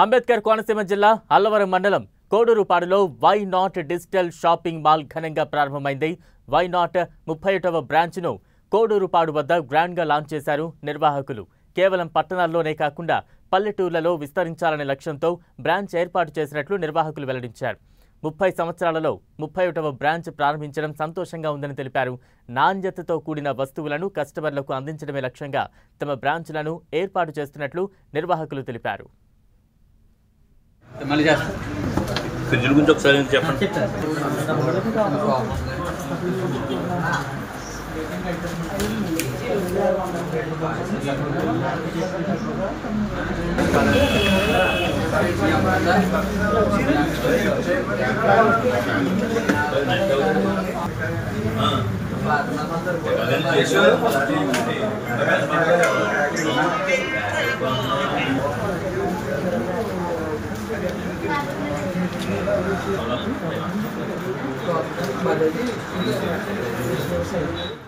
అంబేద్కర్ కోనసీమ జిల్లా అల్లవరం మండలం కోడూరుపాడులో why not digital shopping mall ఘనంగా ప్రారంభమైంది. వై నాట్ 31వ బ్రాంచ్ను కోడూరుపాడు వద్ద గ్రాండ్గా లాంచ్ చేశారు నిర్వాహకులు. కేవలం పట్టణాల్లోనే కాకుండా పల్లెటూర్లలో విస్తరించాలనే లక్ష్యంతో బ్రాంచ్ ఏర్పాటు చేసినట్లు నిర్వాహకులు వెల్లడించారు. 30 సంవత్సరాలలో 31వ బ్రాంచ్ ప్రారంభించడం సంతోషంగా ఉందని తెలిపారు. నాణ్యతతో కూడిన వస్తువులను కస్టమర్లకు అందించడమే లక్ష్యంగా తమ బ్రాంచ్లను ఏర్పాటు చేస్తున్నట్లు నిర్వాహకులు తెలిపారు. ఫ్రిడ్జ్ గురించి ఒకసారి చెప్పండి. Thank you.